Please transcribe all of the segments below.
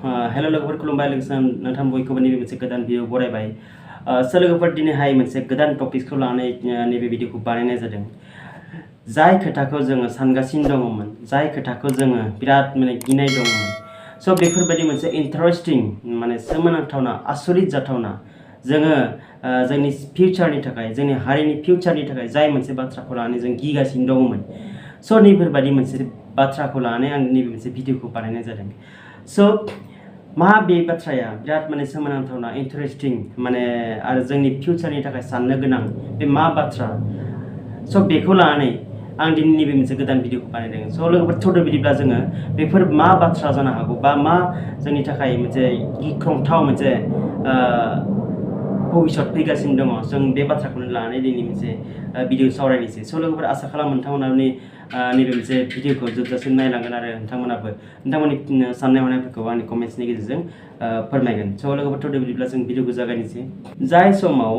Hello लोगोफोर खुलुमबाय नोंथां बयखौबो नैबे मोनसे गोदान भिडिअ बरायबाय लोगोफोर दिनैहाय मोनसे गोदान टपिकखौ लानानै नैबे भिडिअखौ बानायनाय जादों जाय खोथाखौ जोङो सानगासिनो दङमोन जाय खोथाखौ जोङो बिराद माने गिनाय दङमोन स' बेफोरबायदि मोनसे इन्टारेस्टिं माने सोमोनांथावना आसरित जाथावना जोङो जोंनि फिउचारनि थाखाय जोंनि हारिनि फिउचारनि थाखाय जाय मोनसे बाथ्राखौ लानानै जों गिगासिनो दङमोन स' नैफोरबायदि मोनसे बाथ्राखौ लानानै आं नैबे मोनसे भिडिअखौ बानायनाय जादों स' मा बे बाथ्राया बिराद माने सोमोनांथावना इन्टारेस्टिं माने आरो जोंनि फिउचारनि थाखाय साननो गोनां बे मा बाथ्रा स' बेखौ लानानै आं दिनै नैबे मोनसे गोदान भिडिअखौ बानायदों स' लोगोफोर थ'दो बिदिब्ला जोङो बेफोर मा बाथ्रा जानो हागौ बा मा जोंनि थाखाय मोनसे गिख्रंथाव मोनसे भबिष्यत फैगासिनो दङ जों बे बाथ्राखौनो लानानै दिनै मोनसे भिडिअ सावरायनोसै स' लोगोफोर आसा खालामो नोंथांमोनाबो नैबे मोनसे भिडिअखौ जोबजासिम नायलांगोन आरो नोंथांमोनाबो नोंथांमोननि साननाय हनायफोरखौ आंनि कमेन्ट्सनि गेजेरजों फोरमायगोन स' लोगोफोर थ'दो बिदिब्ला जों भिडिअखौ जागायनोसै जाय समाव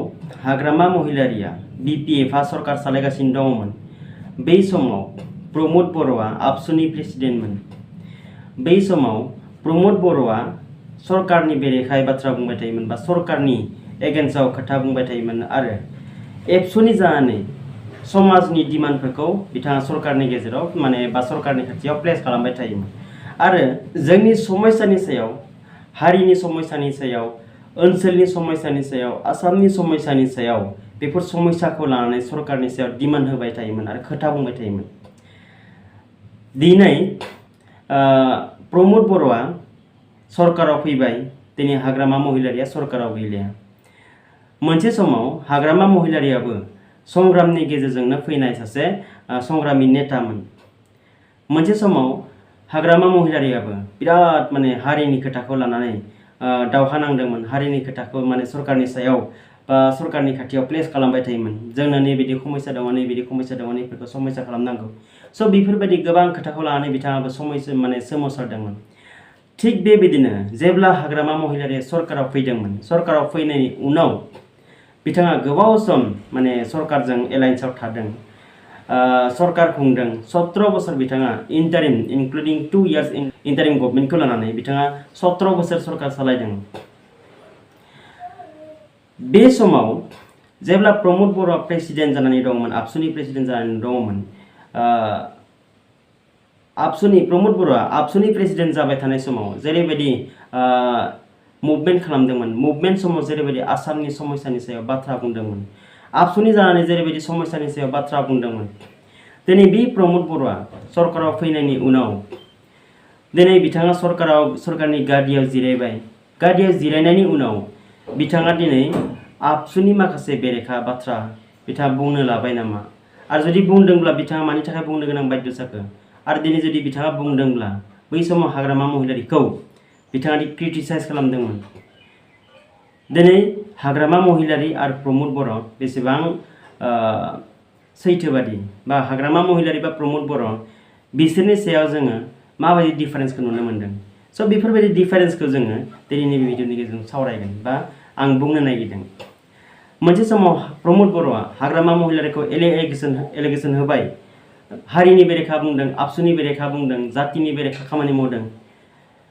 हाग्रामा महिलारिया BPFआ सरकार सालायगासिनो दङमोन बै समाव प्रमोद बर'आ आबसुनि प्रेसिडेन्टमोन बै समाव प्रमोद बर'आ सरकारनि बेरेखायै बाथ्रा बुंबाय थायोमोन बा सरकारनि एगेन्स्टआव खोथा बुंबाय थायोमोन आरो एबसुनि जानानै समाजनि डिमान्डफोरखौ बिथाङा सरकारनि गेजेराव माने बा सरकारनि खाथियाव प्लेस खालामबाय थायोमोन आरो जोंनि समस्यानि सायाव हारिनि समस्यानि सायाव ओनसोलनि समस्यानि सायाव आसामनि समस्यानि सायाव बेफोर समस्याखौ लानानै सरकारनि सायाव डिमान्ड होबाय थायोमोन आरो खोथा बुंबाय थायोमोन दिनै प्रमोद बर'आ सरकाराव फैबाय दिनै हाग्रामा महिलारिया सरकाराव गैलिया मोनसे समाव हाग्रामा महिलारियाबो संग्रामनि गेजेरजोंनो फैनाय सासे संग्रामि नेतामोन मोनसे समाव हाग्रामा महिलारियाबो बिराद माने हारिनि खोथाखौ लानानै दावहा नांदोंमोन हारिनि खोथाखौ माने सरकारनि सायाव बा सरकारनि खाथियाव प्लेस खालामबाय थायोमोन जोंनो नैबायदि समस्या दङ नैबायदि समस्या दङ नैफोरखौ समस्या खालामनांगौ स' बेफोरबायदि गोबां खोथाखौ लानानै बिथाङाबो समस्या माने सोमावसारदोंमोन थिग बेबायदिनो जेब्ला हाग्रामा महिलारिया सरकाराव फैदोंमोन सरकाराव फैनायनि उनाव बिथाङा गोबाव सम माने सरकारजों एलायन्सआव थादों सरकार खुंदों 17 बोसोर बिथाङा इन्टारिम इनक्लुडिं 2 इयार्स इन्टारिम गभर्नमेन्टखौ लानानै बिथाङा 17 बोसोर सरकार सालायदों बे समाव जेब्ला प्रमोद बर'आ प्रेसिडेन्ट जानानै दंमोन आबसुनि प्रेसिडेन्ट जानानै दंमोन प्रमोद बर'आ आबसुनि प्रेसिडेन्ट जाबाय थानाय समाव जेरैबायदि मुभमेन्ट खालामदोंमोन मुभमेन्ट समाव जेरैबायदि आसामनि समस्यानि सायाव बाथ्रा बुंदोंमोन आबसुनि जानानै जेरैबायदि समस्यानि सायाव बाथ्रा बुंदोंमोन दिनै बे प्रमोद बर'आ सरकाराव फैनायनि उनाव दिनै बिथाङा सरकारनि गादियाव जिरायबाय गादियाव जिरायनायनि उनाव बिथाङा दिनै आबसुनि माखासे बेरेखा बाथ्रा बिथाङा बुंनो लाबाय नामा आरो जुदि बुंदोंब्ला बिथाङा मानि थाखाय बुंनो गोनां बायद' जाखो आरो दिनै जुदि बिथाङा बुंदोंब्ला बै समाव हाग्रामा महिलारिखौ बिथाङा क्रिटिसाइज खालामदोंमोन दिनै हाग्रामा महिलारि आरो प्रमोद बर' बेसेबां सैथोबादि बा हाग्रामा महिलारि बा प्रमोद बर' बिसोरनि सायाव जोङो माबायदि डिफारेन्सखौ नुनो मोन्दों स' बेफोरबायदि डिफारेन्सखौ जोङो दिनैनि भिडिअनि गेजेरजों सावरायगोन बा आं बुंनो नागिरदों मोनसे समाव प्रमोद बर'आ हाग्रामा महिलारिखौ एलिगेसन होबाय हारिनि बेरेखा बुंदों आबसुनि बेरेखा बुंदों जातिनि बेरेखा खामानि मावदों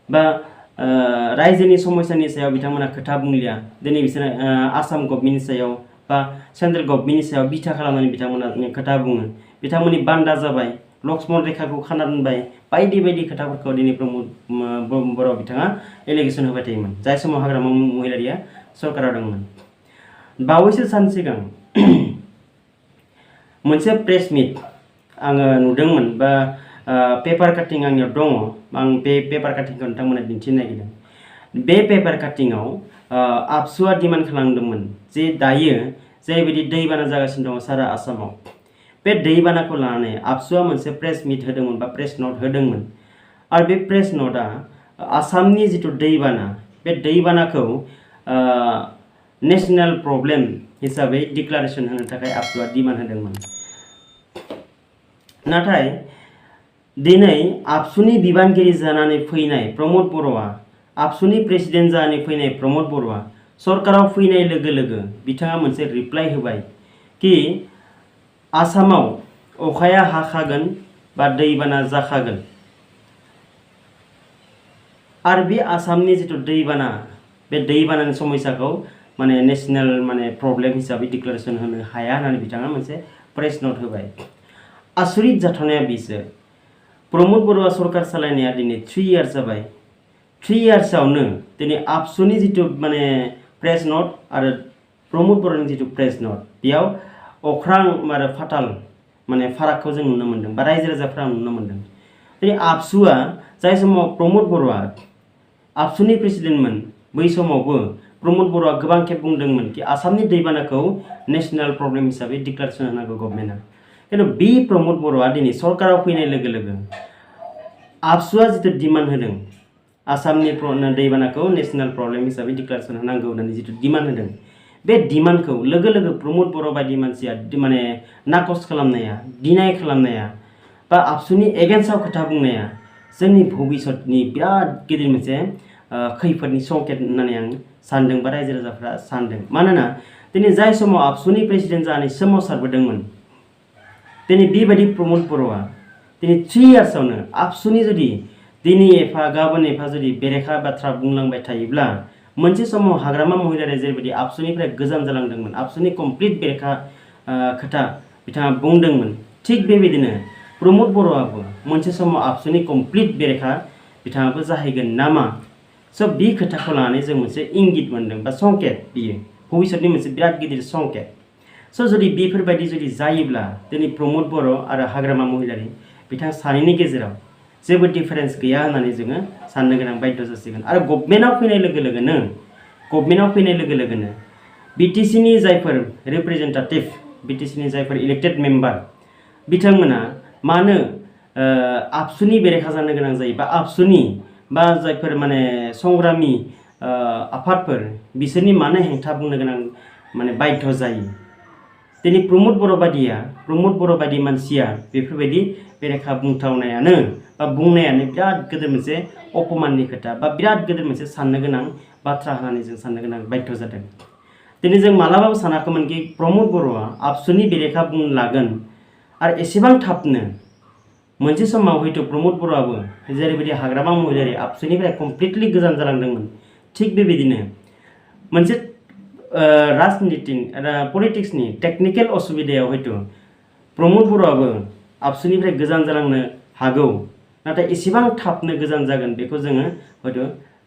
बा रायजोनि समस्यानि सायाव बिथांमोना खोथा बुंलिया दिनै बिसोरो आसाम गभर्नमेन्टनि सायाव बा सेन्ट्रेल गभर्नमेन्टनि सायाव बिथा खालामनानै बिथांमोना खोथा बुङो बिथांमोननि बान्दा जाबाय लक्ष्मण रेखाखौ खाना दोनबाय बायदि बायदि खोथाफोरखौ दिनै प्रमोद बर' बिथाङा एलिगेसन होबाय थायोमोन जाय समाव हाग्रामा महिलारिया सरकाराव दंमोन बावैसो सान सिगां मोनसे प्रेस मिट आङो नुदोंमोन बा पेपार काटिं आंनियाव दङ आं बे पेपार काटिंखौ नोंथांमोननो दिन्थिनो नागिरदों बे पेपार काटिंआव आबसुआ डिमान्ड खालामदोंमोन जे दायो जेरैबायदि दैबाना जागासिनो दङ सारा आसामाव बे दैबानाखौ लानानै आबसुआ मोनसे प्रेस मिट होदोंमोन बा प्रेस नट होदोंमोन आरो बे प्रेस नटआ आसामनि जिथु दैबाना बे दैबानाखौ नेशनेल प्रब्लेम हिसाबै डिक्लारेसन होनो थाखाय आबसुआ डिमान्ड होदोंमोन नाथाय दिनै आबसुनि बिबानगिरि जानानै फैनाय प्रमोद बर'आ आबसुनि प्रेसिडेन्ट जानानै फैनाय प्रमोद बर'आ सरकाराव फैनाय लोगो लोगो बिथाङा मोनसे रिप्लाइ होबाय कि आसामाव अखाया हाखागोन बा दैबाना जाखागोन आरो बे आसामनि जिथु दैबाना बे दैबानानि समस्याखौ माने नेशनेल माने प्रब्लेम हिसाबै डिक्लारेसन होनो हाया होननानै बिथाङा मोनसे प्रेस नोट होबाय। आसरित जाथावनाया बिसो प्रमोद बर'आ सरकार सालायनाया दिनै 3 इयार्स जाबाय। 3 इयार्सआवनो दिनै आबसुनि जिथु माने प्रेस नोट आरो प्रमोद बर'नि जिथु प्रेस नोट बेयाव अख्रां आरो फाताल माने फारागखौ जों नुनो मोनदों बा रायजो राजाफ्रा नुनो मोनदों। दिनै आबसुआ जाय समाव प्रमोद बर'आ आबसुनि प्रेसिडेन्टमोन बै समावबो प्रमोद बर'आ गोबां खेब बुंदोंमोन कि आसामनि दैबानाखौ नेशनेल प्रब्लेम हिसाबै डिक्लारेसन होनांगौ गभर्नमेन्टआ। किन्तु बे प्रमोद बर'आ दिनै सरकाराव फैनाय लोगो लोगो आबसुआ जिथु डिमान्ड होदों आसामनि दैबानाखौ नेशनेल प्रब्लेम हिसाबै डिक्लारेसन होनांगौ होननानै जिथु डिमान्ड होदों बे डिमान्डखौ लोगो लोगो प्रमोद बर' बायदि मानसिया माने नाकच खालामनाया डिनाय खालामनाया बा आबसुनि एगेन्स्टआव खोथा बुंनाया जोंनि भबिष्यतनि बिराद गिदिर मोनसे खैफोदनि संकेत होननानै आं सानदों बा रायजो राजाफ्रा सानदों। मानोना दिनै जाय समाव आबसुनि प्रेसिडेन्ट जानानै सोमावसारबोदोंमोन दिनै बेबायदि प्रमोद बर'आ दिनै 3 इयार्सआवनो आबसुनि जुदि दिनै एफा गाबोन एफा जुदि बेरेखा बाथ्रा बुंलांबाय थायोब्ला मोनसे समाव हाग्रामा महिलारिया जेरैबायदि आबसुनिफ्राय गोजान जालांदोंमोन आबसुनि कमप्लिट बेरेखा खोथा बिथाङा बुंदोंमोन थिग बेबायदिनो प्रमोद बर'आबो मोनसे समाव आबसुनि कमप्लिट बेरेखा बिथाङाबो जाहैगोन नामा। स' बे खोथाखौ लानानै जों मोनसे इंगित मोनदों बा संकेत बियो भबिष्यतनि मोनसे बिराद गिदिर संकेत। स' जुदि बेफोरबायदि जुदि जायोब्ला दिनै प्रमोद बर' आरो हाग्रामा महिलारि बिथां सानैनि गेजेराव जेबो डिफारेन्स गैया होननानै जोङो साननो गोनां बाध्य जासिगोन। आरो गभर्नमेन्टआव फैनाय लोगो लोगोनो बिटिसिनि जायफोर रिप्रेजेन्टेटिभ बिटिसिनि जायफोर इलेक्टेड मेम्बार बिथांमोना मानो आबसुनि बेरेखा जानो गोनां जायो बा आबसुनि बा जायफोर माने संग्रामि आफादफोर बिसोरनि मानो हेंथा बुंनो गोनां माने बाध्य जायो। दिनै प्रमोद बर' बायदि मानसिया बेफोरबायदि बेरेखा बुंथावनायानो बा बुंनायानो बिराद गिदिर मोनसे अपमाननि खोथा बा बिराद गिदिर मोनसे साननो गोनां बाथ्रा होननानै जों साननो गोनां बाध्य जादों। दिनै जों मालाबाबो सानाखैमोन कि प्रमोद बर'आ आबसुनि बेरेखा बुंनो लागोन आरो एसेबां थाबनो मोनसे समाव हयथ' प्रमोद बर'आबो जेरैबायदि हाग्रामा महिलारि आबसुनिफ्राय कमप्लिटलि गोजान जालांदोंमोन थिग बेबायदिनो मोनसे राजनिति पलिटिक्सनि टेक्निकेल असुबिदायाव हयथ' प्रमोद बर'आबो आबसुनिफ्राय गोजान जालांनो हागौ नाथाय एसेबां थाबनो गोजान जागोन बेखौ जोङो हयथ'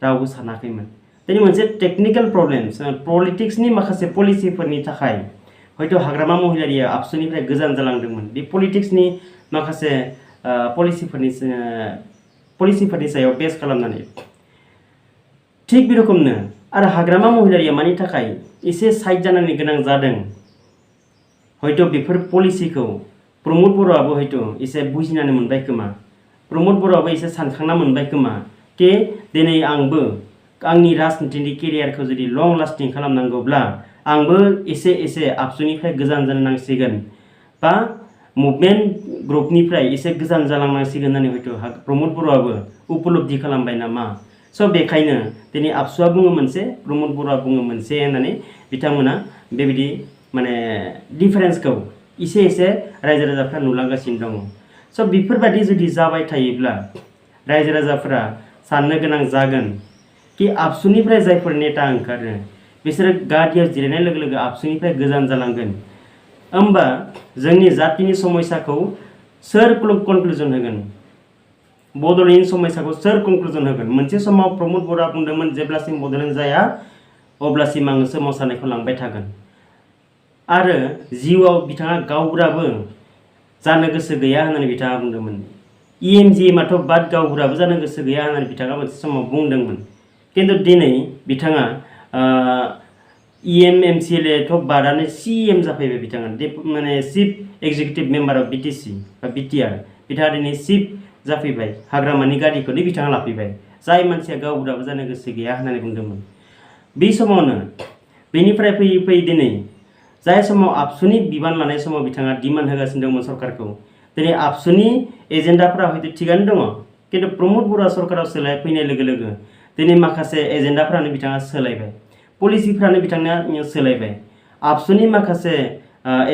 रावबो सानाखैमोन। दिनै मोनसे टेक्निकेल प्रब्लेम पलिटिक्सनि माखासे पलिसिफोरनि थाखाय हयथ' हाग्रामा महिलारिया आबसुनिफ्राय गोजान जालांदोंमोन। बे पलिटिक्सनि माखासे पलिसिफोरनि सायाव बेस खालामनानै थिग बे रोखोमनो आरो हाग्रामा महिलारिया मानि थाखाय एसे साइड जानानै गोनां जादों हयथ' बेफोर पलिसिखौ प्रमोद बर'आबो हयथ' एसे बुजिनानै मोनबाय खोमा प्रमोद बर'आबो एसे सानखांना मोनबाय खोमा कि दिनै आंबो आंनि राजनितिनि केरियारखौ जुदि लं लास्टिं खालामनांगौब्ला आंबो एसे आबसुनिफ्राय गोजान जानो नांसिगोन बा मुभमेन्ट ग्रुपनिफ्राय एसे गोजान जालांनांसिगोन होननानै हयथ' प्रमोद बर'आबो उपलब्धि खालामबाय नामा। स' बेखायनो दिनै आबसुआ बुङो मोनसे प्रमोद बर'आ बुङो मोनसे होननानै बिथांमोना बेबायदि माने डिफारेन्सखौ एसे रायजो राजाफ्रा नुलांगासिनो दङ। स' बेफोरबायदि जुदि जाबाय थायोब्ला रायजो राजाफ्रा साननो गोनां जागोन कि आबसुनिफ्राय जायफोर नेता ओंखारो बिसोरो गादियाव जिरायनाय लोगो लोगो आबसुनिफ्राय गोजान जालांगोन। होमबा जोंनि जातिनि समस्याखौ सोर कनक्लुजन होगोन बड'लेण्डनि समस्याखौ सोर कनक्लुजन होगोन। मोनसे समाव प्रमोद बर'आ बुंदोंमोन जेब्लासिम बड'लेण्ड जाया अब्लासिम आङो सोमावसारनायखौ लांबाय थागोन आरो जिउआव बिथाङा गावबुराबो जानो गोसो गैया होननानै बिथाङा बुंदोंमोन। EMGMआथ' बाद गावबुराबो जानो गोसो गैया होननानै बिथाङा मोनसे समाव बुंदोंमोन। किन्तु दिनै बिथाङा EMMCLAथ' बादानो CM जाफैबाय बिथाङा माने chief executive member of BTC बा BTR बिथाङा दिनै चिफ जाफैबाय हाग्रामानि गारिखौनो बिथाङा लाफैबाय जाय मानसिया गावबुराबो जानो गोसो गैया होननानै बुंदोंमोन। बे समावनो बेनिफ्राय फैयै दिनै जाय समाव आबसुनि बिबान लानाय समाव बिथाङा डिमान्ड होगासिनो दंमोन सरकारखौ दिनै आबसुनि एजेन्डाफ्रा हयथ' थिगानो दङ किन्तु प्रमोद बर'आ सरकाराव फैनाय लोगो लोगो दिनै माखासे एजेन्डाफ्रानो बिथाङा सोलायबाय पलिसिफ्रानो बिथांना सोलायबाय आबसुनि माखासे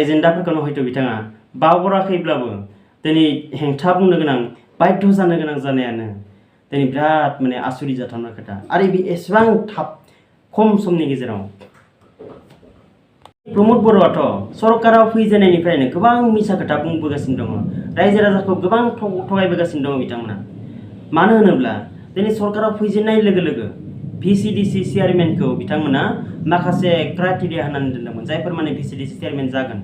एजेन्डाफोरखौनो हयथ' बिथाङा बावगाराखैब्लाबो दिनै हेंथा बुंनो गोनां बाध्य जानो गोनां जानायानो दिनै बिराद माने आसुरित जाथावना खोथा आरो बे एसेबां थाब खम समनि गेजेराव प्रमोद बर'आथ' सरकाराव फैजेननायनिफ्रायनो गोबां मिसा खोथा बुंबोगासिनो दङ रायजो राजाखौ गोबां थगायबोगासिनो दङ बिथांमोना मानो होनोब्ला दिनै सरकाराव फैजेननाय लोगो लोगो VCDC चेयारमेनखौ बिथांमोना माखासे क्राइटेरिया होनानै दोनदोंमोन जायफोर माने VCDC चेयारमेन जागोन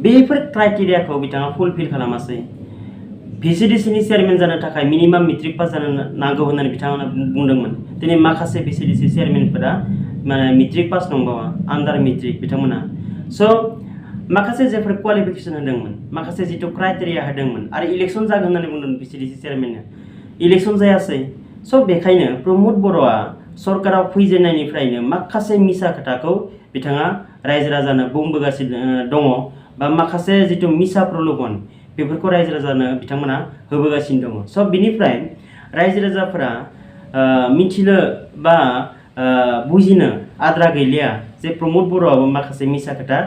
बेफोर क्राइटेरियाखौ बिथाङा फुलफिल खालामासै VCDC नि चेयारमेन जानो थाखाय मिनिमाम मेट्रिक पास जानो नांगौ होननानै बिथांमोना बुंदोंमोन दिनै माखासे VCDC चेयारमेनफोरा माने मेट्रिक पास नंबावा आन्डार मेट्रिक बिथांमोना स' माखासे जायफोर क्वालिफिकेसन होदोंमोन माखासे जितु क्राइटेरिया होदोंमोन आरो इलेक्सन जागोन होननानै बुंदोंमोन VCDC चेयारमेननो इलेक्सन जायासै स' बेखायनो प्रमोद बर'आ सरकाराव फैजेननायनिफ्रायनो माखासे मिसा खोथाखौ बिथाङा रायजो राजानो बुंबोगासिनो दङ बा माखासे जितु मिसा प्रलोभन बेफोरखौ रायजो राजानो बिथांमोना होबोगासिनो दङ स' बिनिफ्राय रायजो राजाफोरा मिथिनो बा बुजिनो आद्रा गैलिया जे प्रमोद बर'आबो माखासे मिसा खोथा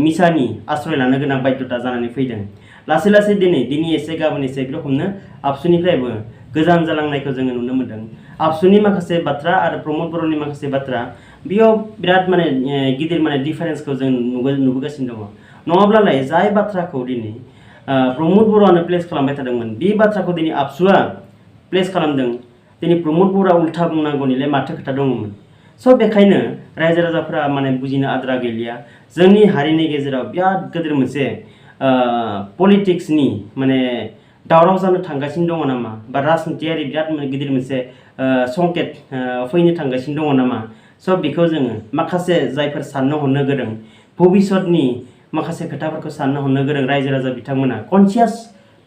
मिसानि आश्रय लानो गोनां बाध्यता जानानै फैदों लासै लासै दिनै एसे गाबोन एसे बे रखमनो आबसुनिफ्रायबो गोजान जालांनायखौ जोङो नुनो मोनदों आबसुनि माखासे बाथ्रा आरो प्रमोद बर'नि माखासे बाथ्रा बेयाव बिराद माने गिदिर माने डिफारेन्सखौ जों नुबोगासिनो दङ नङाब्लालाय जाय बाथ्राखौ दिनै प्रमोद बर'आनो प्लेस खालामबाय थादोंमोन बे बाथ्राखौ दिनै आबसुआ प्लेस खालामदों दिनै प्रमोद बर'आ उल्था बुंनांगौनिलाय माथो खोथा दङमोन स' बेखायनो रायजो राजाफोरा माने बुजिनो आद्रा गैलिया जोंनि हारिनि गेजेराव बिराद गिदिर मोनसे पलिटिक्सनि माने दावराव जानो थांगासिनो दङ नामा बा राजनितियारि बिराद गिदिर मोनसे संकेत फैनो थांगासिनो दङ नामा स' बेखौ जोङो माखासे जायफोर साननो हनो गोरों भबिष्यतनि माखासे खोथाफोरखौ साननो हनो गोरों रायजो राजा बिथांमोना कनसियास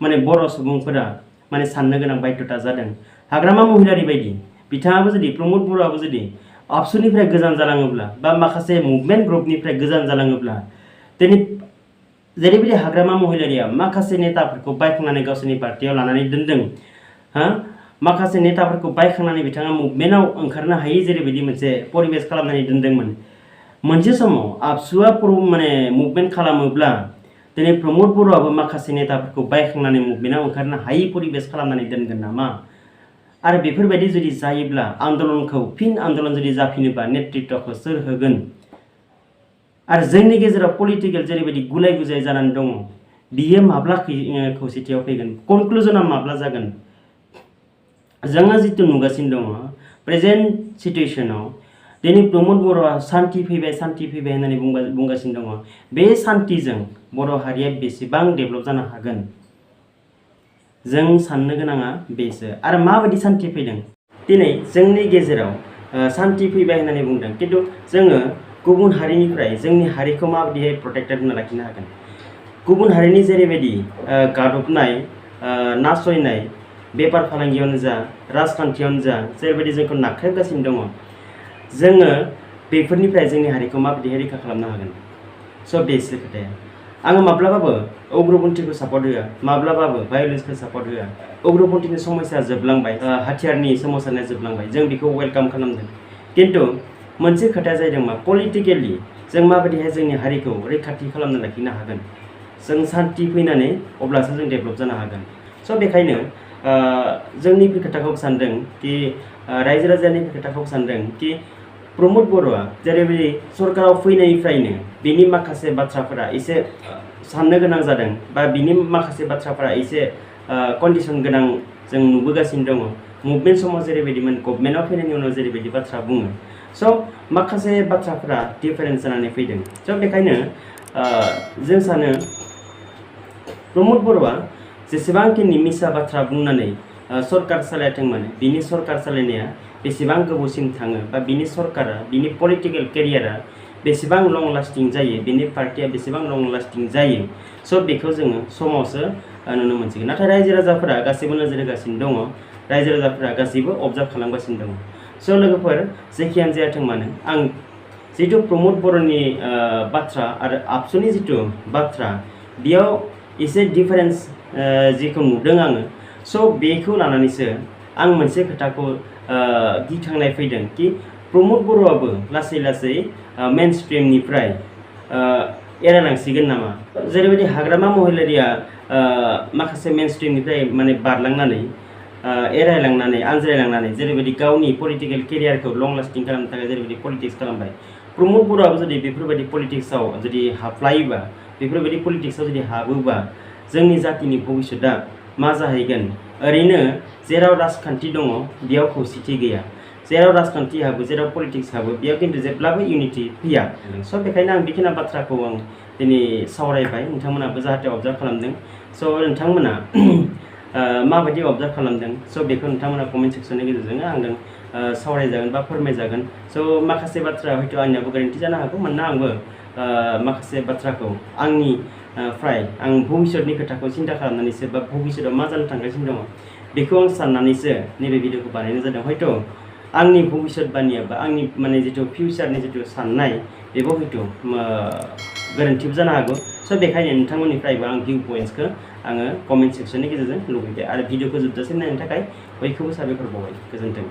माने बर' सुबुंफोरा माने साननो गोनां बाध्यता जादों हाग्रामा महिलारि बायदि बिथाङाबो जुदि प्रमोद बर'आबो जुदि आबसुनिफ्राय गोजान जालाङोब्ला बा माखासे मुभमेन्ट ग्रुपनिफ्राय गोजान जालाङोब्ला दिनै जेरैबायदि हाग्रामा महिलारिया माखासे नेताफोरखौ बायखांनानै गावसोरनि पार्टियाव लानानै दोनदों माखासे नेताफोरखौ बायखांनानै बिथाङा मुभमेन्टआव ओंखारनो हायै जेरैबायदि मोनसे परिबेस खालामनानै दोनदोंमोन मोनसे समाव आबसुआ माने मुभमेन्ट खालामोब्ला दिनै प्रमोद बर'आबो माखासे नेताफोरखौ बायखांनानै मुभमेन्टआव ओंखारनो हायै परिबेस खालामनानै दोनगोन नामा आरो बेफोरबायदि जुदि जायोब्ला आन्दोलनखौ फिन आन्दोलन जुदि जाफिनोबा नेतृत्वखौ सोर होगोन आरो जोंनि गेजेराव पलिटिकेल जेरैबायदि गुलाय गुजाय जानानै दङ बियो माब्ला खौसेथियाव फैगोन कनक्लुजनआ माब्ला जागोन जोङो जितु नुगासिनो दङ प्रेजेन्ट सिटुएसनाव दिनै प्रमोद बर'आ सान्ति फैबाय होननानै बुंगासिनो दङ बे सान्तिजों बर' हारिया बेसेबां डेभेलप जानो हागोन जों साननो गोनाङा बेसो आरो माबायदि सान्ति फैदों दिनै जोंनि गेजेराव सान्ति फैबाय होननानै बुंदों खिन्थु जोङो गुबुन हारिनिफ्राय जोंनि हारिखौ माबायदिहाय प्रटेक्टेड होना लाखिनो हागोन गुबुन हारिनि जेरैबायदि गादबनाय नासयनाय बेफार फालांगियावनो जा राजखान्थियावनो जा जेरैबायदि जोंखौ नाख्रेबगासिनो दङ जोङो बेफोरनिफ्राय जोंनि हारिखौ माबायदिहाय रैखा खालामनो हागोन स' बेसो खोथाया आङो माब्लाबाबो उग्रपन्थीखौ सापर्ट होआ माब्लाबाबो भायलेन्सखौ सापर्ट होआ उग्रपन्थीनि समस्या जोबलांबाय हाथियारनि सोमावसारनाया जोबलांबाय जों बेखौ वेलकाम खालामदों खिन्थु मोनसे खोथाया जादों मा पलिटिकेलि जों माबायदिहाय जोंनि हारिखौ रैखाथि खालामना लाखिनो हागोन जों सान्ति फैनानै अब्लासो जों डेभेलप जानो हागोन स' बेखायनो जोंनि खोथाखौ सानदों कि रायजो राजानि खोथाखौ सानदों कि प्रमोद बर'आ जेरैबायदि सरकाराव फैनायनिफ्रायनो बिनि माखासे बाथ्राफोरा एसे साननो गोनां जादों बा बिनि माखासे बाथ्राफोरा एसे कन्डिसन गोनां जों नुबोगासिनो दङ मुभमेन्ट समाव जेरैबायदिमोन गभर्नमेन्टआव फैनायनि उनाव जेरैबायदि बाथ्रा बुङो स' माखासे बाथ्राफोरा डिफारेन्स जानानै फैदों स' बेखायनो जों सानो प्रमोद बर'आ जेसेबांखिनि मिसा बाथ्रा बुंनानै सरकार सालायथोंमोन बिनि सरकार सालायनाया बेसेबां गोबावसिम थाङो बा बिनि सरकारा बिनि पलिटिकेल केरियारा बेसेबां लं लास्टिं जायो बिनि पार्टिया बेसेबां लं लास्टिं जायो स' बेखौ जोङो समावसो नुनो मोनसिगोन नाथाय रायजो राजाफोरा गासैबो नोजोर होगासिनो दङ रायजो राजाफोरा गासैबो अबजार्भ खालामगासिनो दङ स' लोगोफोर जेखियानो जायाथों मानो आं जितु प्रमोद बर'नि बाथ्रा आरो आबसुनि जितु बाथ्रा बेयाव एसे डिफारेन्स जिखौ नुदों आङो स' बेखौ लानानैसो आं मोनसे खोथाखौ गिखांनाय फैदों कि प्रमोद बर'आबो लासै लासै मेन स्ट्रिमनिफ्राय एरायलांसिगोन नामा जेरैबायदि हाग्रामा महिलारिया माखासे मेन स्ट्रिमनिफ्राय माने बारलांनानै एरायलांनानै आनज्रायलांनानै जेरैबायदि गावनि पलिटिकेल केरियारखौ लं लास्टिं खालामनो थाखाय जेरैबायदि पलिटिक्स खालामबाय प्रमद बर'आबो जुदि बेफोरबायदि पलिटिक्सआव जुदि हाबलायोबा बेफोरबायदि पलिटिक्सआव जुदि हाबोबा जोंनि जातिनि भबिष्यतआ मा जाहैगोन ओरैनो जेराव राजखान्थि दङ बेयाव खौसेथि गैया जेराव राजखान्थि हाबो जेराव पलिटिक्स हाबो बेयाव खिन्थु जेब्लाबो इउनिटि फैया स' बेखायनो आं बेखिनि बाथ्राखौ आं दिनै सावरायबाय नोंथांमोनाबो जाहाथे अबजार्भ खालामदों स' नोंथांमोना माबायदि अबजार्भ खालामदों स' बेखौ नोंथांमोना कमेन्ट सेक्सननि गेजेरजों आंजों सावरायजागोन बा फोरमायजागोन स' माखासे बाथ्रा हयथ' आंनियाबो गोरोन्थि जानो हागौ मानोना आंबो माखासे बाथ्राखौ आंनि फ्राय आं भबिष्यतनि खोथाखौ सिन्था खालामनानैसो बा भबिष्यतआव मा जानो थांगासिनो दङ बेखौ आं साननानैसो नैबे भिडिअखौ बानायनाय जादों हयथ' आंनि भबिष्यतबानिया बा आंनि माने जिथु फिउचारनि जिथु साननाय बेबो हयथ' गोरोन्थिबो जानो हागौ स' बेखायनो नोंथांमोननिफ्रायबो आं भिउ पइन्ट्सखौ आङो कमेन्ट सेक्सननि गेजेरजों लुबैबाय आरो भिडिअखौ जोबजासिम नायनो थाखाय बयखौबो साबायखर बावबाय गोजोन्थों।